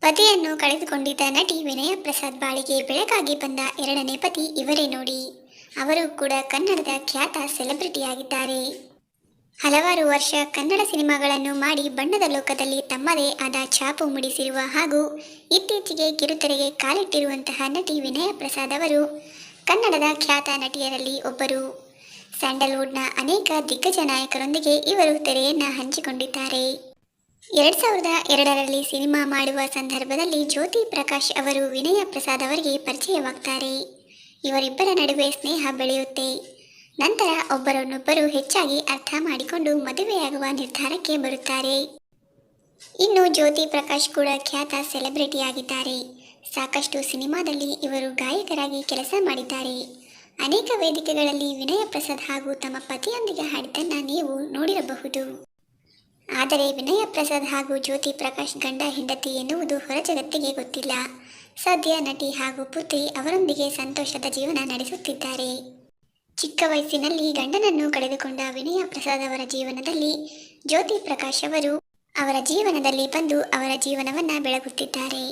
ಪತಿಯನ್ನು ಕಳೆದುಕೊಂಡಿದ್ದ ನಟಿ ವಿನಯ ಪ್ರಸಾದ್ ಬಾಳಿಗೆ ಬೆಳಕಾಗಿ ಬಂದ ಎರಡನೇ ಪತಿ ಇವರೇ ನೋಡಿ. ಅವರು ಕೂಡ ಕನ್ನಡದ ಖ್ಯಾತ ಸೆಲೆಬ್ರಿಟಿಯಾಗಿದ್ದಾರೆ. ಹಲವಾರು ವರ್ಷ ಕನ್ನಡ ಸಿನಿಮಾಗಳನ್ನು ಮಾಡಿ ಬಣ್ಣದ ಲೋಕದಲ್ಲಿ ತಮ್ಮದೇ ಆದ ಛಾಪು ಮೂಡಿಸಿರುವ ಹಾಗೂ ಇತ್ತೀಚೆಗೆ ಕಿರುತೆರೆಗೆ ಕಾಲಿಟ್ಟಿರುವಂತಹ ನಟಿ ವಿನಯ ಪ್ರಸಾದ್ ಅವರು ಕನ್ನಡದ ಖ್ಯಾತ ನಟಿಯರಲ್ಲಿ ಒಬ್ಬರು. ಸ್ಯಾಂಡಲ್ವುಡ್ನ ಅನೇಕ ದಿಗ್ಗಜ ನಾಯಕರೊಂದಿಗೆ ಇವರು ತೆರೆಯನ್ನು ಹಂಚಿಕೊಂಡಿದ್ದಾರೆ. 2002ರಲ್ಲಿ ಸಿನಿಮಾ ಮಾಡುವ ಸಂದರ್ಭದಲ್ಲಿ ಜ್ಯೋತಿ ಪ್ರಕಾಶ್ ಅವರು ವಿನಯ ಪ್ರಸಾದ್ ಅವರಿಗೆ ಪರಿಚಯವಾಗ್ತಾರೆ. ಇವರಿಬ್ಬರ ನಡುವೆ ಸ್ನೇಹ ಬೆಳೆಯುತ್ತೆ. ನಂತರ ಒಬ್ಬರನ್ನೊಬ್ಬರು ಹೆಚ್ಚಾಗಿ ಅರ್ಥ ಮಾಡಿಕೊಂಡು ಮದುವೆಯಾಗುವ ನಿರ್ಧಾರಕ್ಕೆ ಬರುತ್ತಾರೆ. ಇನ್ನು ಜ್ಯೋತಿ ಪ್ರಕಾಶ್ ಕೂಡ ಖ್ಯಾತ ಸೆಲೆಬ್ರಿಟಿಯಾಗಿದ್ದಾರೆ. ಸಾಕಷ್ಟು ಸಿನಿಮಾದಲ್ಲಿ ಇವರು ಗಾಯಕರಾಗಿ ಕೆಲಸ ಮಾಡಿದ್ದಾರೆ. ಅನೇಕ ವೇದಿಕೆಗಳಲ್ಲಿ ವಿನಯ ಪ್ರಸಾದ್ ಹಾಗೂ ತಮ್ಮ ಪತಿಯೊಂದಿಗೆ ಹಾಡಿದ್ದನ್ನು ನೀವು ನೋಡಿರಬಹುದು. ಆದರೆ ವಿನಯ ಪ್ರಸಾದ್ ಹಾಗೂ ಜ್ಯೋತಿ ಪ್ರಕಾಶ್ ಗಂಡ ಹೆಂಡತಿ ಎನ್ನುವುದು ಹೊರ ಜಗತ್ತಿಗೆ ಗೊತ್ತಿಲ್ಲ. ಸದ್ಯ ನಟಿ ಹಾಗೂ ಪುತ್ರಿ ಅವರೊಂದಿಗೆ ಸಂತೋಷದ ಜೀವನ ನಡೆಸುತ್ತಿದ್ದಾರೆ. ಚಿಕ್ಕ ವಯಸ್ಸಿನಲ್ಲಿ ಗಂಡನನ್ನು ಕಳೆದುಕೊಂಡ ವಿನಯ ಪ್ರಸಾದ್ ಅವರ ಜೀವನದಲ್ಲಿ ಜ್ಯೋತಿ ಪ್ರಕಾಶ್ ಅವರು ಅವರ ಜೀವನದಲ್ಲಿ ಬಂದು ಅವರ ಜೀವನವನ್ನು ಬೆಳಗುತ್ತಿದ್ದಾರೆ.